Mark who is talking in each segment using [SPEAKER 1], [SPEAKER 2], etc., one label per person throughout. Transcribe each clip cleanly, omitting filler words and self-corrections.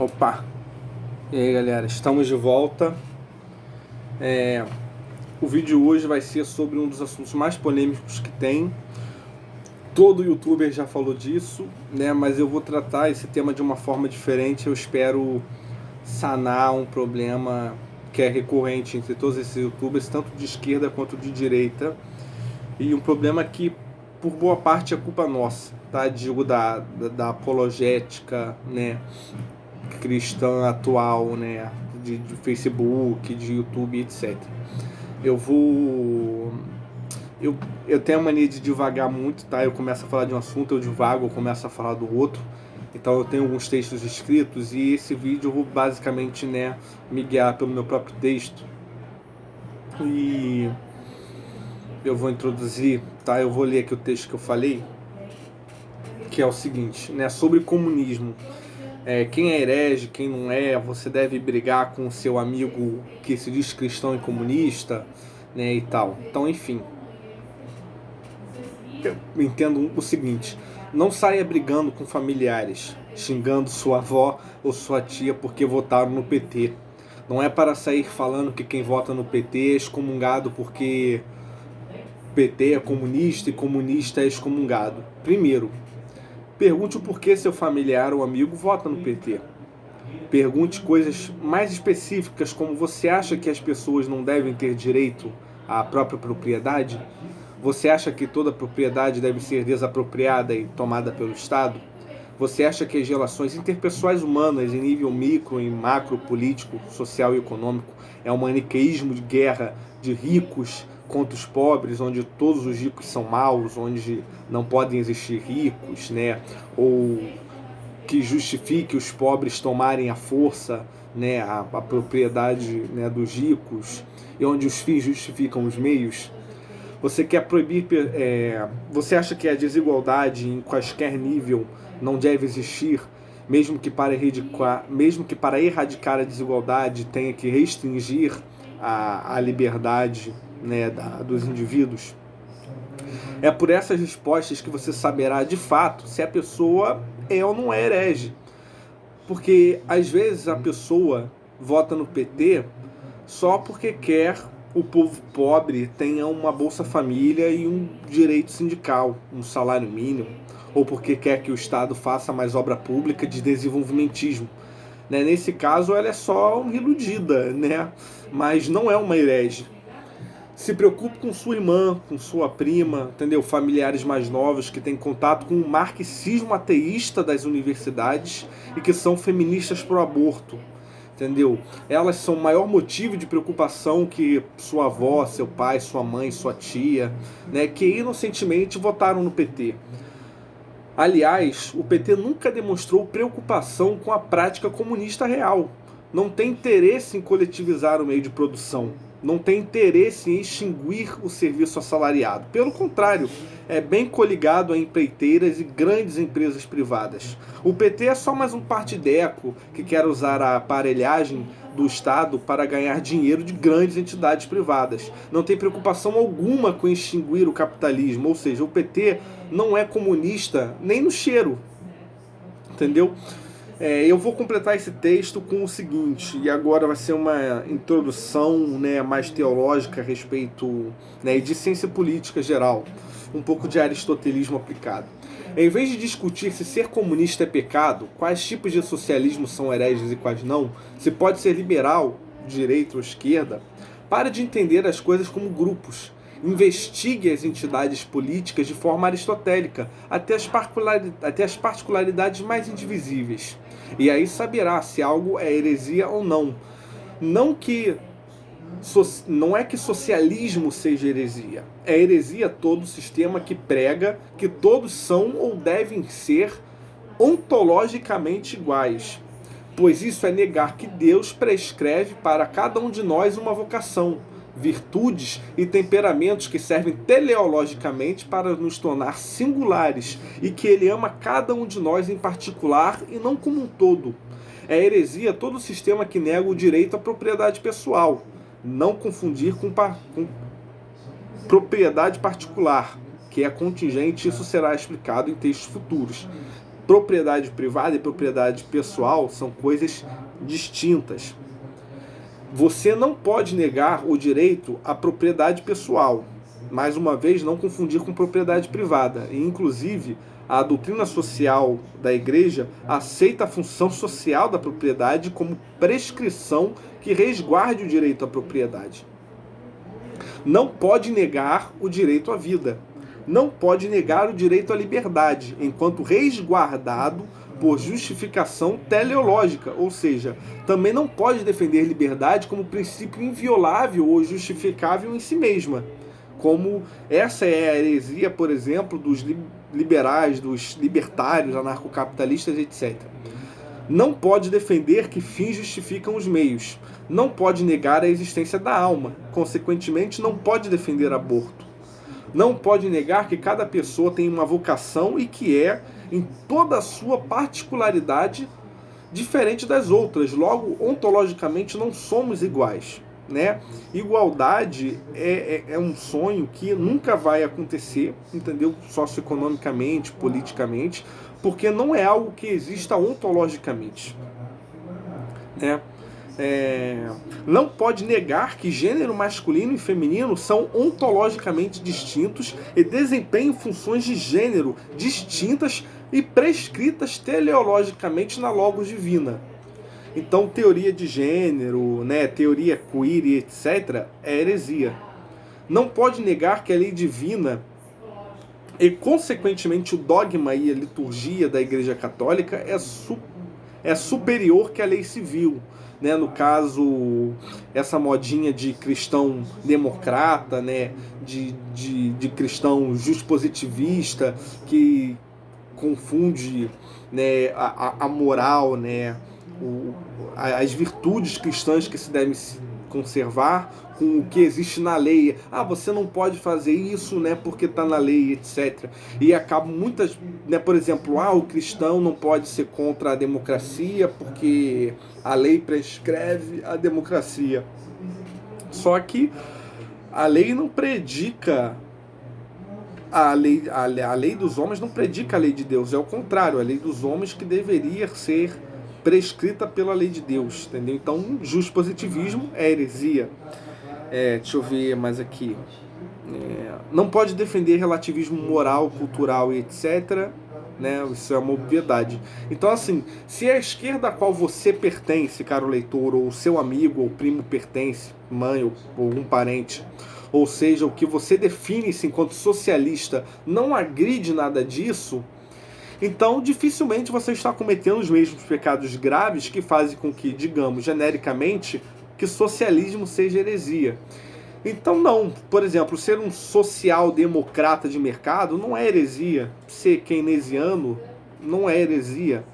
[SPEAKER 1] Opa! E aí, galera, estamos de volta. O vídeo hoje vai ser sobre um dos assuntos mais polêmicos que tem. Todo youtuber já falou disso, né? Mas eu vou tratar esse tema de uma forma diferente. Eu espero sanar um problema que é recorrente entre todos esses youtubers, tanto de esquerda quanto de direita. E um problema que, por boa parte, é culpa nossa, tá? Digo da apologética, né? Cristã atual, né? De Facebook, de YouTube, etc. Eu vou. Eu tenho a mania de divagar muito, tá? Eu começo a falar de um assunto, eu divago, eu começo a falar do outro. Então eu tenho alguns textos escritos e esse vídeo eu vou basicamente, né, me guiar pelo meu próprio texto. E eu vou introduzir, tá? Eu vou ler aqui o texto que eu falei, que é o seguinte, né? Sobre comunismo. Quem é herege, quem não é, você deve brigar com o seu amigo que se diz cristão e comunista, né, e tal. Então, enfim, eu entendo o seguinte: não saia brigando com familiares, xingando sua avó ou sua tia porque votaram no PT. Não é para sair falando que quem vota no PT é excomungado porque PT é comunista e comunista é excomungado. Primeiro, pergunte o porquê seu familiar ou amigo vota no PT. Pergunte coisas mais específicas, como: você acha que as pessoas não devem ter direito à própria propriedade? Você acha que toda propriedade deve ser desapropriada e tomada pelo Estado? Você acha que as relações interpessoais humanas em nível micro e macro, político, social e econômico é um maniqueísmo de guerra de ricos contra os pobres, onde todos os ricos são maus, onde não podem existir ricos, né? Ou que justifique os pobres tomarem à força, né, a propriedade, né, dos ricos, e onde os fins justificam os meios? Você quer proibir? Você acha que a desigualdade em quaisquer nível não deve existir, mesmo que para erradicar a desigualdade tenha que restringir a liberdade, né, dos indivíduos? É por essas respostas que você saberá de fato se a pessoa é ou não é herege. Porque às vezes a pessoa vota no PT só porque quer o povo pobre tenha uma Bolsa Família e um direito sindical, um salário mínimo, ou porque quer que o Estado faça mais obra pública de desenvolvimentismo. Né? Nesse caso, ela é só uma iludida, né? Mas não é uma herege. Se preocupe com sua irmã, com sua prima, entendeu? Familiares mais novos que têm contato com o marxismo ateísta das universidades e que são feministas pro aborto, entendeu? Elas são o maior motivo de preocupação que sua avó, seu pai, sua mãe, sua tia, né, que inocentemente votaram no PT. Aliás, o PT nunca demonstrou preocupação com a prática comunista real. Não tem interesse em coletivizar o meio de produção. Não tem interesse em extinguir o serviço assalariado. Pelo contrário, é bem coligado a empreiteiras e grandes empresas privadas. O PT é só mais um partideco que quer usar a aparelhagem do Estado para ganhar dinheiro de grandes entidades privadas. Não tem preocupação alguma com extinguir o capitalismo, ou seja, o PT não é comunista nem no cheiro, entendeu? Eu vou completar esse texto com o seguinte, e agora vai ser uma introdução, né, mais teológica a respeito, né, de ciência política geral, um pouco de aristotelismo aplicado. Em vez de discutir se ser comunista é pecado, quais tipos de socialismo são hereges e quais não, se pode ser liberal, direita ou esquerda, pare de entender as coisas como grupos. Investigue as entidades políticas de forma aristotélica, até as particularidades mais indivisíveis. E aí saberá se algo é heresia ou não. Não é que socialismo seja heresia. É heresia todo sistema que prega que todos são ou devem ser ontologicamente iguais. Pois isso é negar que Deus prescreve para cada um de nós uma vocação, virtudes e temperamentos que servem teleologicamente para nos tornar singulares e que Ele ama cada um de nós em particular e não como um todo. É heresia todo sistema que nega o direito à propriedade pessoal. Não confundir com propriedade particular, que é contingente, isso será explicado em textos futuros. propriedade privada e propriedade pessoal são coisas distintas. Você não pode negar o direito à propriedade pessoal. Mais uma vez, não confundir com propriedade privada. E, inclusive, a doutrina social da Igreja aceita a função social da propriedade como prescrição que resguarde o direito à propriedade. Não pode negar o direito à vida. Não pode negar o direito à liberdade, enquanto resguardado por justificação teleológica, ou seja, também não pode defender liberdade como princípio inviolável ou justificável em si mesma, como essa é a heresia, por exemplo, dos liberais, dos libertários, anarcocapitalistas, etc. Não pode defender que fins justificam os meios. Não pode negar a existência da alma. Consequentemente, não pode defender aborto. Não pode negar que cada pessoa tem uma vocação e que é, em toda a sua particularidade, diferente das outras. Logo, ontologicamente, não somos iguais. Né? Igualdade é um sonho que nunca vai acontecer, entendeu? Socioeconomicamente, politicamente, porque não é algo que exista ontologicamente. Né? Não pode negar que gênero masculino e feminino são ontologicamente distintos e desempenham funções de gênero distintas e prescritas teleologicamente na logos divina. Então, teoria de gênero, né, teoria queer e etc. é heresia. Não pode negar que a lei divina e, consequentemente, o dogma e a liturgia da Igreja Católica é superior que a lei civil. Né? No caso, essa modinha de cristão democrata, né? de cristão justpositivista, que confunde, né, a moral, né, as virtudes cristãs que se devem conservar com o que existe na lei. Você não pode fazer isso, né, porque está na lei, etc. E acabam muitas, né, por exemplo, o cristão não pode ser contra a democracia porque a lei prescreve a democracia. Só que a lei não predica a lei dos homens, não predica a lei de Deus, é o contrário, a lei dos homens que deveria ser prescrita pela lei de Deus, entendeu? Então, justpositivismo é heresia. Deixa eu ver mais aqui. Não pode defender relativismo moral, cultural e etc. Né? Isso é uma obviedade. Então, assim, se a esquerda a qual você pertence, caro leitor, ou seu amigo ou primo pertence, mãe ou algum parente, ou seja, o que você define-se enquanto socialista, não agride nada disso, então dificilmente você está cometendo os mesmos pecados graves que fazem com que, digamos, genericamente, que socialismo seja heresia. Então não, por exemplo, ser um social-democrata de mercado não é heresia. Ser keynesiano não é heresia.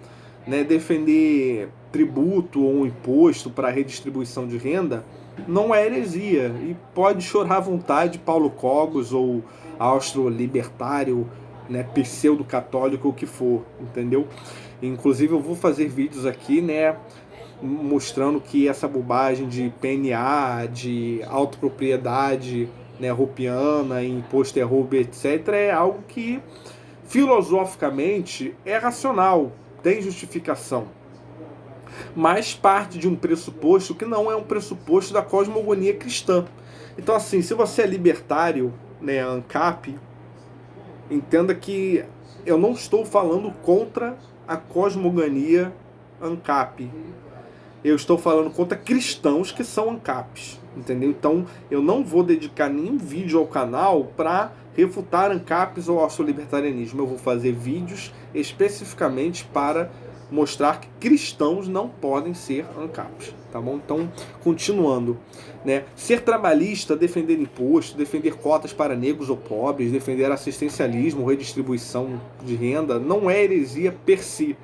[SPEAKER 1] Né? Defender tributo ou um imposto para redistribuição de renda não é heresia. E pode chorar à vontade Paulo Cogos ou austro-libertário, né, pseudo-católico, o que for, entendeu? Inclusive eu vou fazer vídeos aqui, né, mostrando que essa bobagem de PNA, de autopropriedade, né, roupiana, imposto é roubo, etc., é algo que filosoficamente é racional, tem justificação, mas parte de um pressuposto que não é um pressuposto da cosmogonia cristã. Então, assim, se você é libertário, né, ANCAP, entenda que eu não estou falando contra a cosmogonia ANCAP. Eu estou falando contra cristãos que são ANCAPs, entendeu? Então, eu não vou dedicar nenhum vídeo ao canal para refutar ANCAPs ou libertarianismo. Eu vou fazer vídeos especificamente para mostrar que cristãos não podem ser ANCAPs, tá bom? Então, continuando, né? Ser trabalhista, defender imposto, defender cotas para negros ou pobres, defender assistencialismo, redistribuição de renda, não é heresia per si.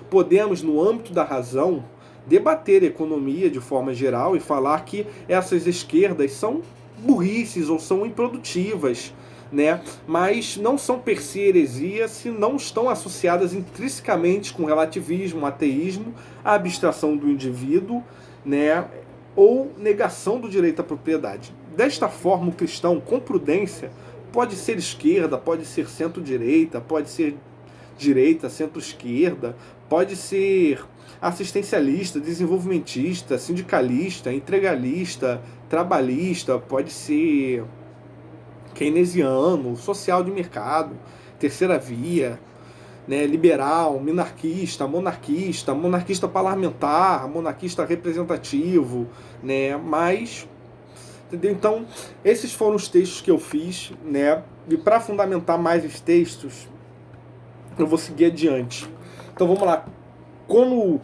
[SPEAKER 1] Podemos, no âmbito da razão, debater economia de forma geral e falar que essas esquerdas são burrices ou são improdutivas, né? Mas não são per se heresia se não estão associadas intrinsecamente com relativismo, ateísmo, a abstração do indivíduo, né? Ou negação do direito à propriedade. Desta forma, o cristão, com prudência, pode ser esquerda, pode ser centro-direita, pode ser direita, centro-esquerda, pode ser assistencialista, desenvolvimentista, sindicalista, integralista, trabalhista, pode ser keynesiano, social de mercado, terceira via, né, liberal, minarquista, monarquista parlamentar, monarquista representativo, né, mas, entendeu? Então, esses foram os textos que eu fiz, né, e para fundamentar mais os textos, eu vou seguir adiante. Então, vamos lá. Como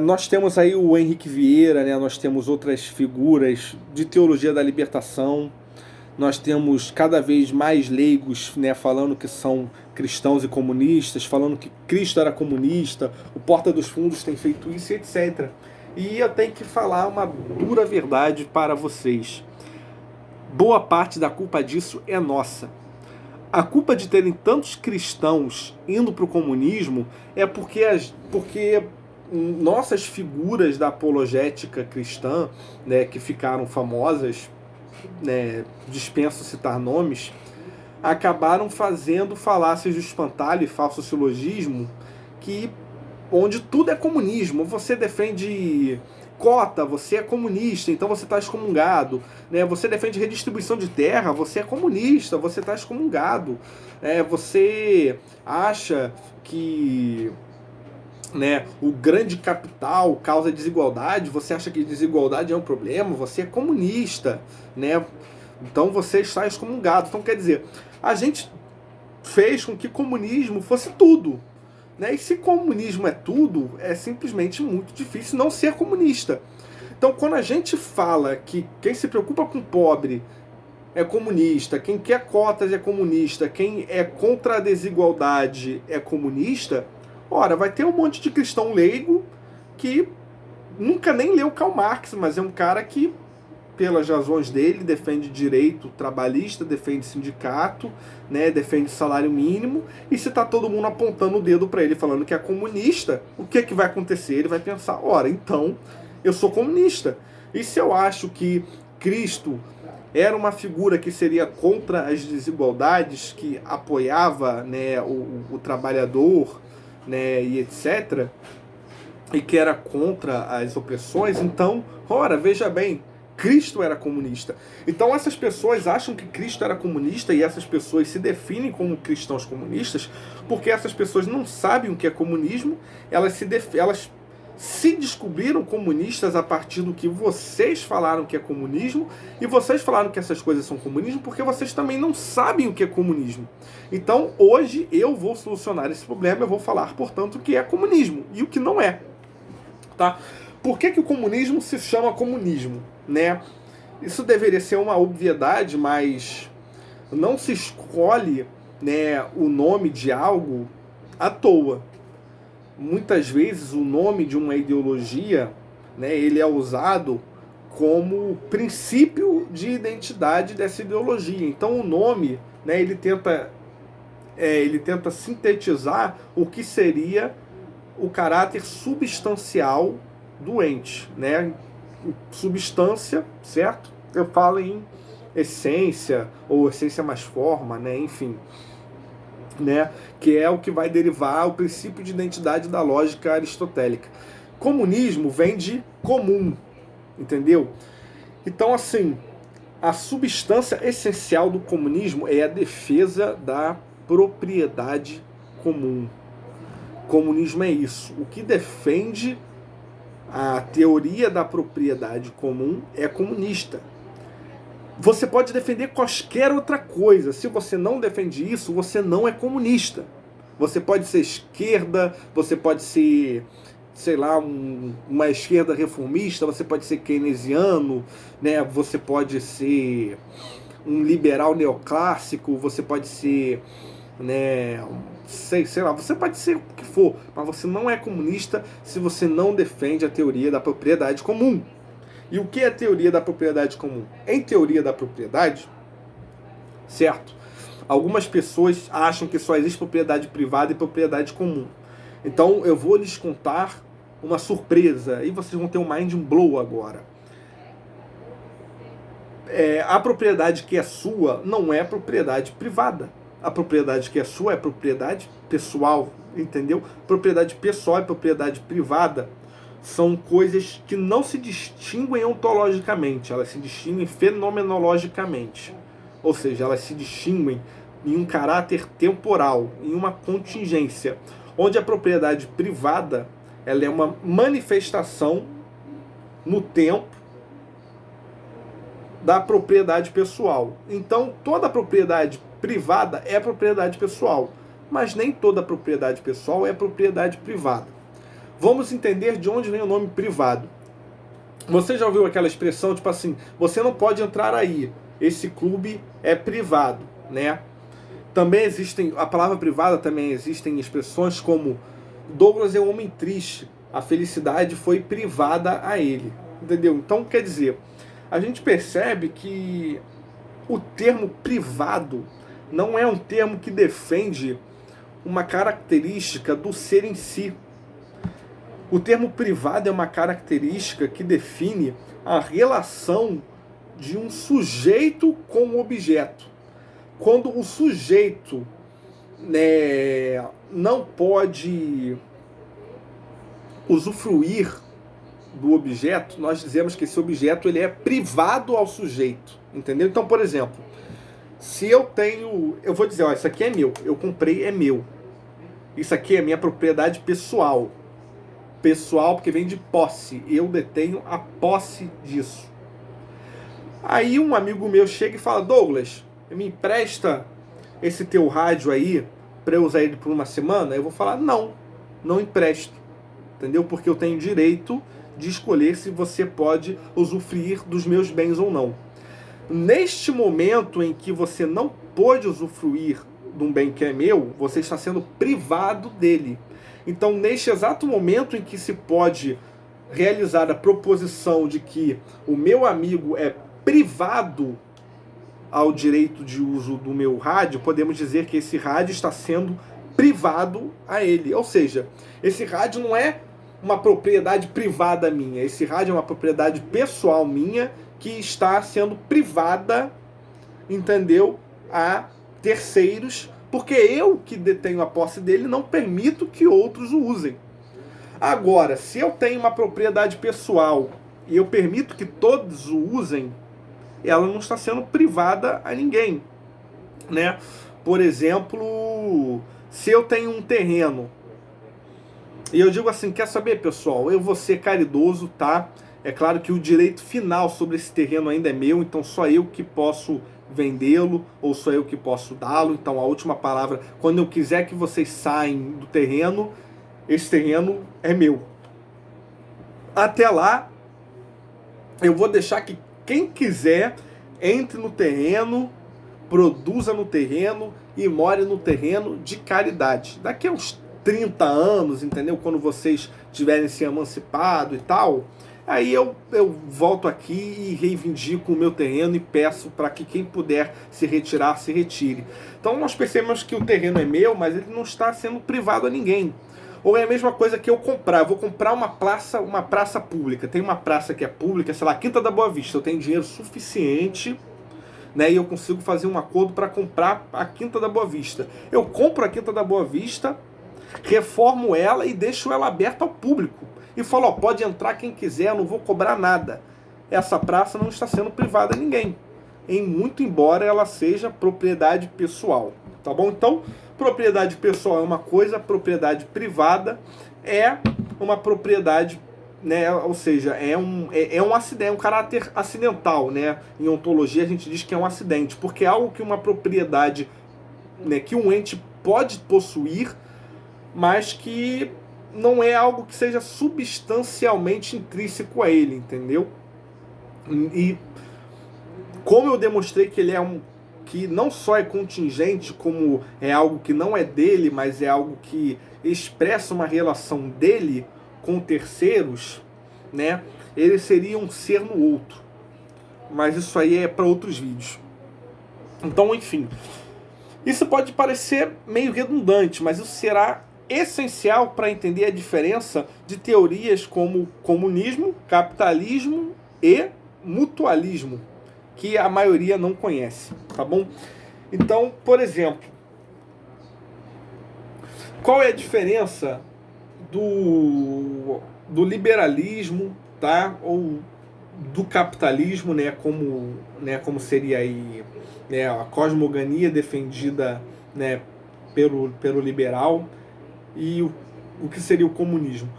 [SPEAKER 1] nós temos aí o Henrique Vieira, né, nós temos outras figuras de teologia da libertação, nós temos cada vez mais leigos, né, falando que são cristãos e comunistas, falando que Cristo era comunista, o Porta dos Fundos tem feito isso, etc. E eu tenho que falar uma dura verdade para vocês. Boa parte da culpa disso é nossa. A culpa de terem tantos cristãos indo para o comunismo é porque nossas figuras da apologética cristã, né, que ficaram famosas, né, dispenso citar nomes, acabaram fazendo falácias de espantalho e falso silogismo, onde tudo é comunismo. Você defende cota, você é comunista, então você está excomungado, né? Você defende redistribuição de terra, você é comunista, você está excomungado. Você acha que, né, o grande capital causa desigualdade, você acha que desigualdade é um problema, você é comunista, né? Então você está excomungado. Então, quer dizer, a gente fez com que comunismo fosse tudo, né? E se comunismo é tudo, é simplesmente muito difícil não ser comunista. Então, quando a gente fala que quem se preocupa com o pobre é comunista, quem quer cotas é comunista, quem é contra a desigualdade é comunista, ora, vai ter um monte de cristão leigo que nunca nem leu Karl Marx, mas é um cara que, pelas razões dele, defende direito trabalhista, defende sindicato, né, defende salário mínimo, e se está todo mundo apontando o dedo para ele, falando que é comunista, o que vai acontecer? Ele vai pensar, ora, então, eu sou comunista. E se eu acho que Cristo era uma figura que seria contra as desigualdades, que apoiava, né, o trabalhador, né, e etc., e que era contra as opressões, então, ora, veja bem, Cristo era comunista. Então essas pessoas acham que Cristo era comunista e essas pessoas se definem como cristãos comunistas porque essas pessoas não sabem o que é comunismo, elas se descobriram comunistas a partir do que vocês falaram que é comunismo, e vocês falaram que essas coisas são comunismo porque vocês também não sabem o que é comunismo. Então hoje eu vou solucionar esse problema, eu vou falar, portanto, o que é comunismo e o que não é. Tá? Por que o comunismo se chama comunismo? Né? Isso deveria ser uma obviedade, mas não se escolhe, né, o nome de algo à toa. Muitas vezes o nome de uma ideologia, né, ele é usado como princípio de identidade dessa ideologia. Então o nome, né, ele tenta sintetizar o que seria o caráter substancial do ente, né? Substância, certo? Eu falo em essência, ou essência mais forma, né? Enfim, né? Que é o que vai derivar o princípio de identidade da lógica aristotélica. Comunismo vem de comum, entendeu? Então, assim, a substância essencial do comunismo é a defesa da propriedade comum. Comunismo é isso. O que defende a teoria da propriedade comum é comunista. Você pode defender qualquer outra coisa. Se você não defende isso, você não é comunista. Você pode ser esquerda, você pode ser, sei lá, uma esquerda reformista, você pode ser keynesiano, né? Você pode ser um liberal neoclássico, você pode ser, né, sei lá, você pode ser o que for, mas você não é comunista se você não defende a teoria da propriedade comum. E o que é a teoria da propriedade comum? Em teoria da propriedade, certo? Algumas pessoas acham que só existe propriedade privada e propriedade comum. Então eu vou lhes contar uma surpresa e vocês vão ter um mind blow agora. A propriedade que é sua não é propriedade privada. a propriedade que é sua é propriedade pessoal, entendeu? Propriedade pessoal e propriedade privada são coisas que não se distinguem ontologicamente, elas se distinguem fenomenologicamente. Ou seja, elas se distinguem em um caráter temporal, em uma contingência, onde a propriedade privada ela é uma manifestação no tempo da propriedade pessoal. Então, toda propriedade privada é propriedade pessoal, mas nem toda propriedade pessoal é propriedade privada. Vamos entender de onde vem o nome privado. Você já ouviu aquela expressão, tipo assim, você não pode entrar aí, esse clube é privado, né? Também existem, a palavra privada também existem expressões como Douglas é um homem triste, a felicidade foi privada a ele, entendeu? Então, quer dizer, a gente percebe que o termo privado não é um termo que defende uma característica do ser em si. O termo privado é uma característica que define a relação de um sujeito com o objeto. Quando o sujeito, né, não pode usufruir do objeto, nós dizemos que esse objeto ele é privado ao sujeito, entendeu? Então, por exemplo, se eu tenho, eu vou dizer, ó, isso aqui é meu, eu comprei, é meu. Isso aqui é minha propriedade pessoal. Pessoal porque vem de posse, eu detenho a posse disso. Aí um amigo meu chega e fala, Douglas, me empresta esse teu rádio aí para eu usar ele por uma semana? Eu vou falar, não empresto, entendeu? Porque eu tenho direito de escolher se você pode usufruir dos meus bens ou não. Neste momento em que você não pôde usufruir de um bem que é meu, você está sendo privado dele. Então, neste exato momento em que se pode realizar a proposição de que o meu amigo é privado ao direito de uso do meu rádio, podemos dizer que esse rádio está sendo privado a ele. Ou seja, esse rádio não é uma propriedade privada minha, esse rádio é uma propriedade pessoal minha que está sendo privada, entendeu, a terceiros, porque eu que detenho a posse dele não permito que outros o usem. Agora, se eu tenho uma propriedade pessoal e eu permito que todos o usem, ela não está sendo privada a ninguém, né? Por exemplo, se eu tenho um terreno e eu digo assim, quer saber, pessoal, eu vou ser caridoso, tá? É claro que o direito final sobre esse terreno ainda é meu, então só eu que posso vendê-lo ou só eu que posso dá-lo. Então a última palavra, quando eu quiser que vocês saiam do terreno, esse terreno é meu. Até lá, eu vou deixar que quem quiser entre no terreno, produza no terreno e more no terreno de caridade. Daqui a uns 30 anos, entendeu? Quando vocês tiverem se emancipado e tal, aí eu volto aqui e reivindico o meu terreno e peço para que quem puder se retirar, se retire. Então nós percebemos que o terreno é meu, mas ele não está sendo privado a ninguém. Ou é a mesma coisa que eu comprar. Eu vou comprar uma praça pública. Tem uma praça que é pública, sei lá, Quinta da Boa Vista. Eu tenho dinheiro suficiente, né, e eu consigo fazer um acordo para comprar a Quinta da Boa Vista. Eu compro a Quinta da Boa Vista, reformo ela e deixo ela aberta ao público. E falo, ó, pode entrar quem quiser, eu não vou cobrar nada. Essa praça não está sendo privada a ninguém, muito embora ela seja propriedade pessoal, tá bom? Então, propriedade pessoal é uma coisa, propriedade privada é uma propriedade, né? Ou seja, é um acidente, é um caráter acidental, né? Em ontologia a gente diz que é um acidente, porque é algo que uma propriedade, né, que um ente pode possuir, mas que não é algo que seja substancialmente intrínseco a ele, entendeu? E como eu demonstrei que ele é que não só é contingente, como é algo que não é dele, mas é algo que expressa uma relação dele com terceiros, né? Ele seria um ser no outro. Mas isso aí é para outros vídeos. Então, enfim, isso pode parecer meio redundante, mas isso será essencial para entender a diferença de teorias como comunismo, capitalismo e mutualismo, que a maioria não conhece, tá bom? Então, por exemplo, qual é a diferença do liberalismo, tá? Ou do capitalismo, né? Como seria aí, né, a cosmogonia defendida, né, pelo liberal, e o que seria o comunismo.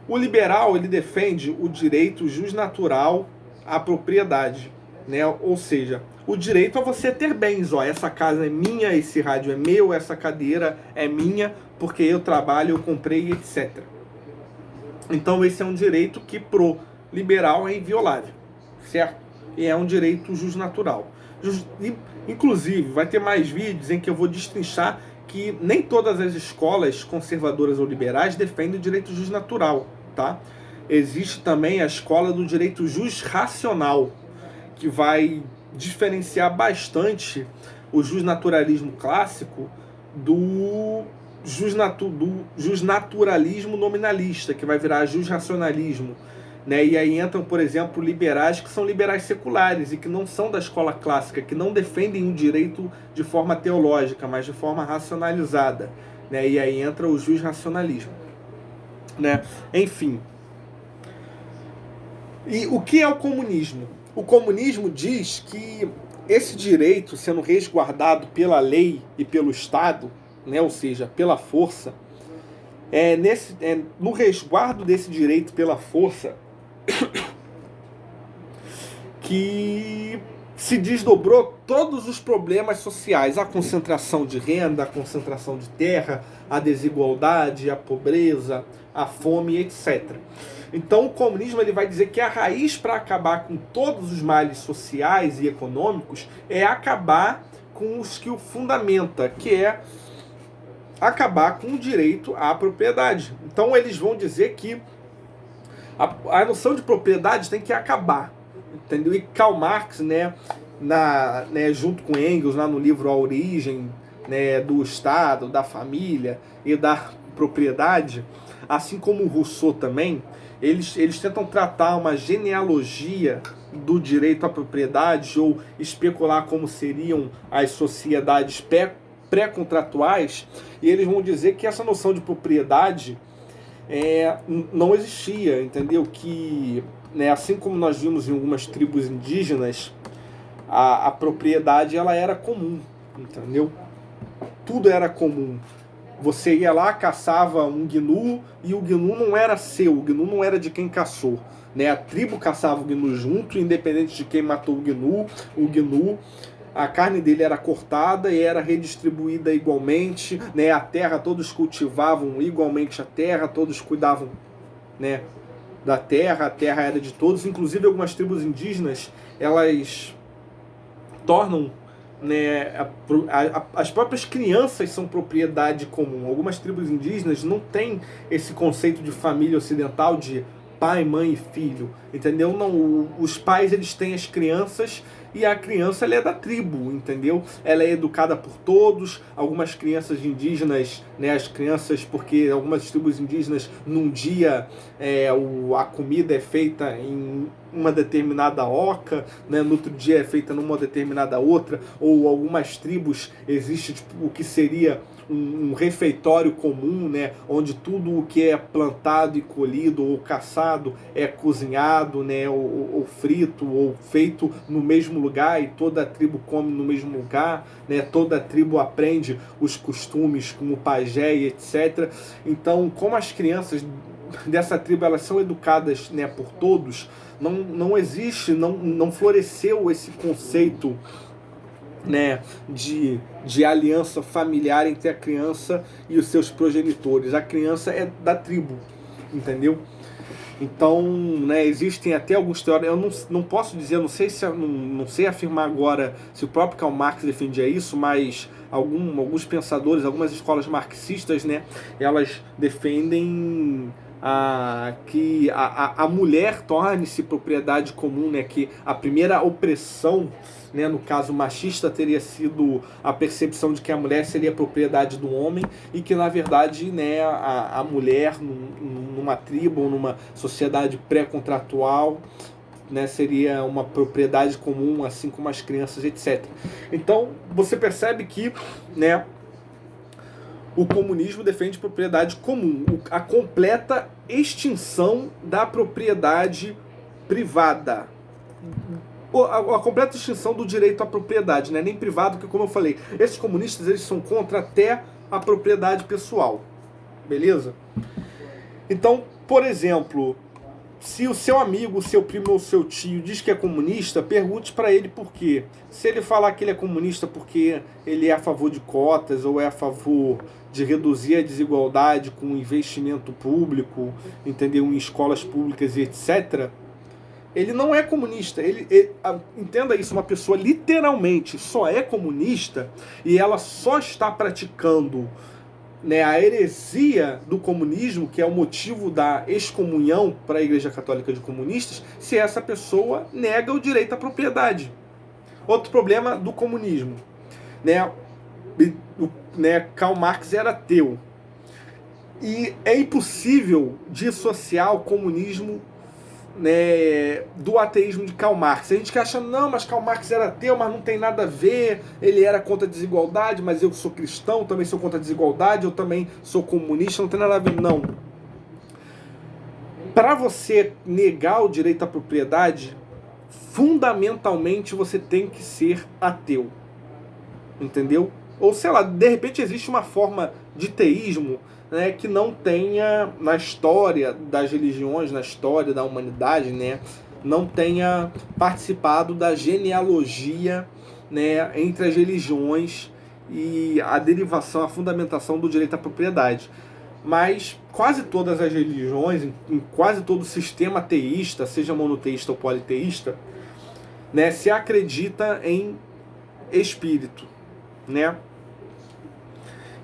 [SPEAKER 1] O liberal, ele defende o direito justnatural à propriedade, né? Ou seja, o direito a você ter bens. Ó, essa casa é minha, esse rádio é meu, essa cadeira é minha, porque eu trabalho, eu comprei, etc. Então esse é um direito que pro liberal é inviolável, certo? E é um direito justnatural. Inclusive, vai ter mais vídeos em que eu vou destrinchar que nem todas as escolas conservadoras ou liberais defendem o direito justnatural, tá? Existe também a escola do direito jusracional, que vai diferenciar bastante o justnaturalismo clássico do justnaturalismo nominalista, que vai virar jusracionalismo, né? E aí entram, por exemplo, liberais que são liberais seculares e que não são da escola clássica, que não defendem o direito de forma teológica, mas de forma racionalizada, né? E aí entra o jusracionalismo, né? Enfim. E o que é o comunismo? O comunismo diz que esse direito, sendo resguardado pela lei e pelo Estado, né, ou seja, pela força, no resguardo desse direito pela força que se desdobrou todos os problemas sociais, a concentração de renda, a concentração de terra, a desigualdade, a pobreza, a fome, etc. Então o comunismo ele vai dizer que a raiz para acabar com todos os males sociais e econômicos é acabar com os que o fundamenta, que é acabar com o direito à propriedade. Então eles vão dizer que a noção de propriedade tem que acabar, entendeu? E Karl Marx, né, junto com Engels, lá no livro A Origem, né, do Estado, da família e da propriedade, assim como Rousseau também, eles tentam tratar uma genealogia do direito à propriedade ou especular como seriam as sociedades pré-contratuais, e eles vão dizer que essa noção de propriedade não existia, entendeu? Que, né, assim como nós vimos em algumas tribos indígenas, a propriedade ela era comum, entendeu? Tudo era comum. Você ia lá, caçava um gnu, e o gnu não era seu, o gnu não era de quem caçou, né? A tribo caçava o gnu junto, independente de quem matou o gnu, a carne dele era cortada e era redistribuída igualmente, né? A terra, todos cultivavam igualmente a terra, todos cuidavam, né, da terra, a terra era de todos. Inclusive algumas tribos indígenas, elas tornam, né, as próprias crianças são propriedade comum. Algumas tribos indígenas não têm esse conceito de família ocidental de pai, mãe e filho, entendeu? Não, os pais eles têm as crianças e a criança ela é da tribo, entendeu? Ela é educada por todos. Algumas crianças indígenas, né, as crianças, porque algumas tribos indígenas num dia a comida é feita em uma determinada oca, né, no outro dia é feita numa determinada outra, ou algumas tribos existe tipo, o que seria um refeitório comum, né, onde tudo o que é plantado e colhido ou caçado é cozinhado, né, ou frito ou feito no mesmo lugar, e toda a tribo come no mesmo lugar, né, toda a tribo aprende os costumes como pajé e etc. Então, como as crianças dessa tribo elas são educadas, né, por todos, não existe, não floresceu esse conceito, né, de aliança familiar entre a criança e os seus progenitores. A criança é da tribo, entendeu? Então, né, existem até alguns teóricos, eu não posso dizer, não sei afirmar agora se o próprio Karl Marx defendia isso, mas alguns pensadores, algumas escolas marxistas, né, elas defendem que a mulher torne-se propriedade comum, né, que a primeira opressão, né, no caso machista, teria sido a percepção de que a mulher seria propriedade do homem e que, na verdade, né, a mulher, numa tribo ou numa sociedade pré-contratual, né, seria uma propriedade comum, assim como as crianças, etc. Então, você percebe que, né, O comunismo defende propriedade comum, a completa extinção da propriedade privada. A completa extinção do direito à propriedade, né? Nem privado, porque, como eu falei, esses comunistas eles são contra até a propriedade pessoal. Beleza? Então, por exemplo, se o seu amigo, o seu primo ou o seu tio diz que é comunista, pergunte para ele por quê. Se ele falar que ele é comunista porque ele é a favor de cotas ou é a favor de reduzir a desigualdade com investimento público, entendeu? Em escolas públicas e etc., ele não é comunista. Entenda isso, uma pessoa literalmente só é comunista e ela só está praticando, né, a heresia do comunismo, que é o motivo da excomunhão para a Igreja Católica de comunistas, se essa pessoa nega o direito à propriedade. Outro problema do comunismo, Karl Marx era ateu. E é impossível dissociar o comunismo, né, do ateísmo de Karl Marx. A gente que acha, não, mas Karl Marx era ateu, mas não tem nada a ver, ele era contra a desigualdade, mas eu sou cristão, também sou contra a desigualdade, eu também sou comunista, não tem nada a ver, não. Para você negar o direito à propriedade, fundamentalmente você tem que ser ateu, entendeu? Ou sei lá, de repente existe uma forma de teísmo, né, que não tenha na história das religiões, na história da humanidade, né, não tenha participado da genealogia, né, entre as religiões e a derivação, a fundamentação do direito à propriedade. Mas quase todas as religiões, em quase todo sistema teísta, seja monoteísta ou politeísta, né, se acredita em espírito, né?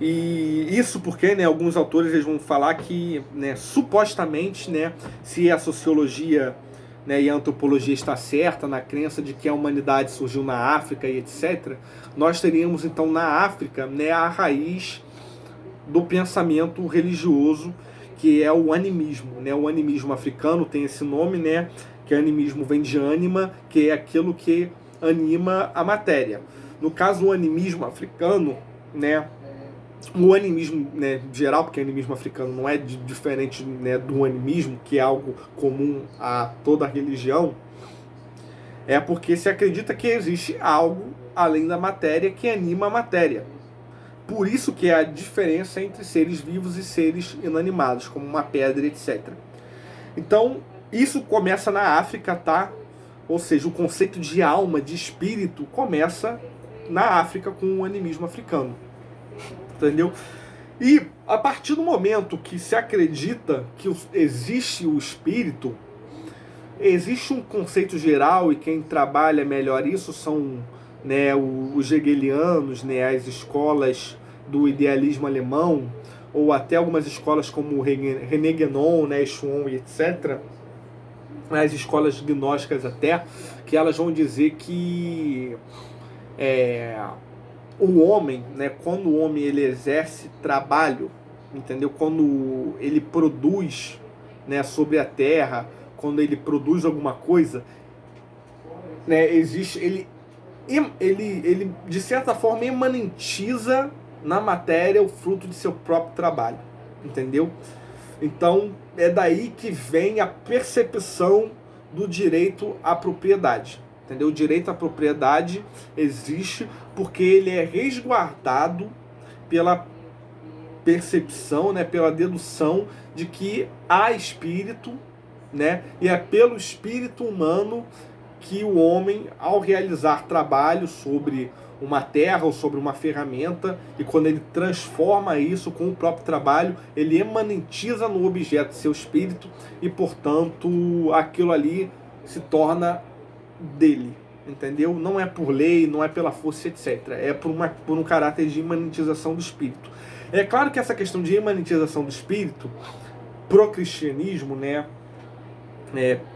[SPEAKER 1] E isso porque, né, alguns autores eles vão falar que, né, supostamente, né, se a sociologia, né, e a antropologia está certa na crença de que a humanidade surgiu na África e etc., nós teríamos então na África, né, a raiz do pensamento religioso, que é o animismo, né? O animismo africano tem esse nome, né, que animismo vem de ânima, que é aquilo que anima a matéria. No caso, o animismo africano, né, o animismo, né, geral, porque o animismo africano não é diferente, né, do animismo, que é algo comum a toda a religião, é porque se acredita que existe algo além da matéria que anima a matéria. Por isso que é a diferença entre seres vivos e seres inanimados, como uma pedra, etc. Então, isso começa na África, tá? Ou seja, o conceito de alma, de espírito, começa na África com o animismo africano. Entendeu? E a partir do momento que se acredita que existe o espírito, existe um conceito geral, e quem trabalha melhor isso são, né, os hegelianos, né, as escolas do idealismo alemão, ou até algumas escolas como René Guénon, né, Schwann e etc., as escolas gnósticas até, que elas vão dizer que o homem, né, quando o homem ele exerce trabalho, entendeu? Quando ele produz, né, sobre a terra, quando ele produz alguma coisa, né, existe, ele de certa forma imanentiza na matéria o fruto de seu próprio trabalho, entendeu? Então é daí que vem a percepção do direito à propriedade, entendeu? O direito à propriedade existe porque ele é resguardado pela percepção, né, pela dedução de que há espírito, né, e é pelo espírito humano que o homem, ao realizar trabalho sobre uma terra ou sobre uma ferramenta, e quando ele transforma isso com o próprio trabalho, ele emanentiza no objeto seu espírito e, portanto, aquilo ali se torna dele, entendeu? Não é por lei, não é pela força, etc. É por um caráter de imanentização do espírito. É claro que essa questão de imanentização do espírito, pro cristianismo, né,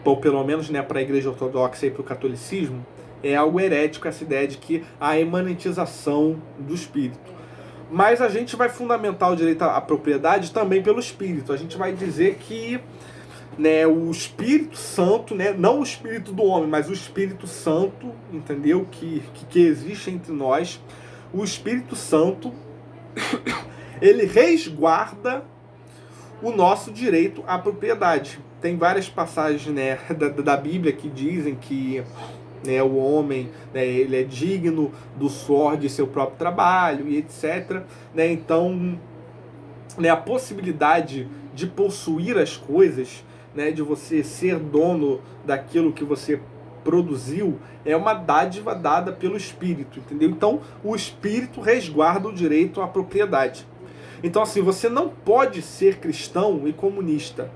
[SPEAKER 1] ou pelo menos, né, para a Igreja Ortodoxa e para o catolicismo, é algo herético essa ideia de que a imanentização do espírito. Mas a gente vai fundamentar o direito à propriedade também pelo espírito. A gente vai dizer que, né, o Espírito Santo, né, não o espírito do homem, mas o Espírito Santo, entendeu? Que existe entre nós. O Espírito Santo, ele resguarda o nosso direito à propriedade. Tem várias passagens, né, da Bíblia que dizem que, né, o homem, né, ele é digno do suor de seu próprio trabalho e etc. Né? Então, né, a possibilidade de possuir as coisas, né, de você ser dono daquilo que você produziu, é uma dádiva dada pelo Espírito, entendeu? Então, o Espírito resguarda o direito à propriedade. Então, assim, você não pode ser cristão e comunista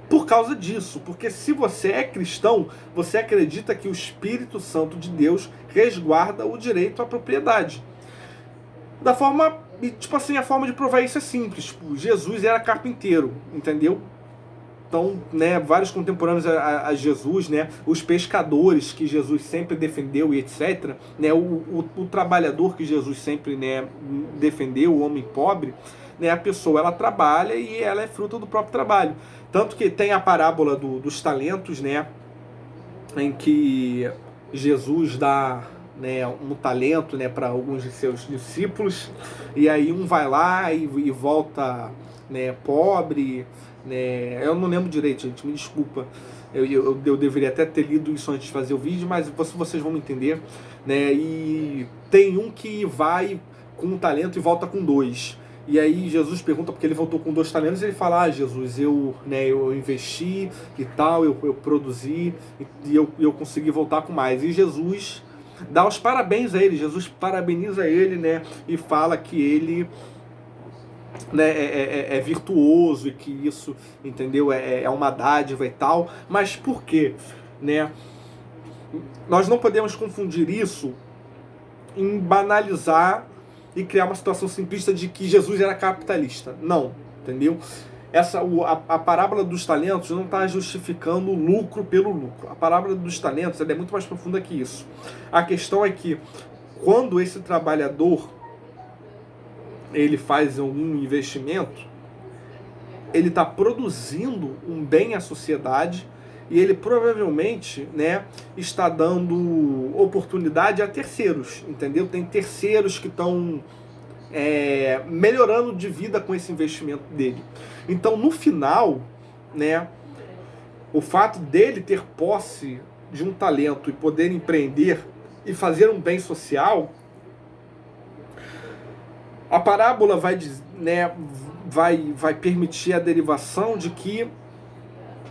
[SPEAKER 1] por causa disso, porque se você é cristão, você acredita que o Espírito Santo de Deus resguarda o direito à propriedade. Da forma, tipo assim, a forma de provar isso é simples. Tipo, Jesus era carpinteiro, entendeu? Então, né, vários contemporâneos a Jesus, né, os pescadores que Jesus sempre defendeu e etc., né, o trabalhador que Jesus sempre, né, defendeu, o homem pobre, né, a pessoa ela trabalha e ela é fruto do próprio trabalho. Tanto que tem a parábola dos talentos, né, em que Jesus dá, né, um talento, né, para alguns de seus discípulos, e aí um vai lá e volta, né, pobre, né, eu não lembro direito, gente, me desculpa, eu deveria até ter lido isso antes de fazer o vídeo, mas vocês vão me entender, né, e tem um que vai com um talento e volta com 2. E aí Jesus pergunta, porque ele voltou com 2 talentos, e ele fala, Jesus, eu investi e tal, eu produzi, e eu consegui voltar com mais. E Jesus dá os parabéns a ele, Jesus parabeniza ele, né, e fala que ele, né, é virtuoso e que isso, entendeu, é uma dádiva e tal. Mas por quê? Né? Nós não podemos confundir isso em banalizar e criar uma situação simplista de que Jesus era capitalista. Não, entendeu? A parábola dos talentos não está justificando o lucro pelo lucro. A parábola dos talentos é muito mais profunda que isso. A questão é que quando esse trabalhador ele faz algum investimento, ele está produzindo um bem à sociedade e ele provavelmente, né, está dando oportunidade a terceiros, entendeu? Tem terceiros que estão melhorando de vida com esse investimento dele. Então, no final, né, o fato dele ter posse de um talento e poder empreender e fazer um bem social, a parábola vai permitir a derivação de que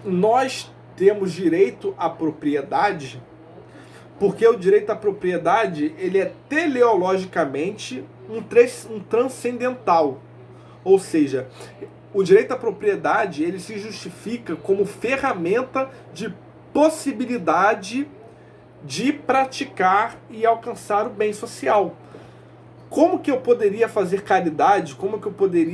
[SPEAKER 1] nós temos direito à propriedade, porque o direito à propriedade ele é teleologicamente um transcendental. Ou seja, o direito à propriedade ele se justifica como ferramenta de possibilidade de praticar e alcançar o bem social. Como que eu poderia fazer caridade? Como que eu poderia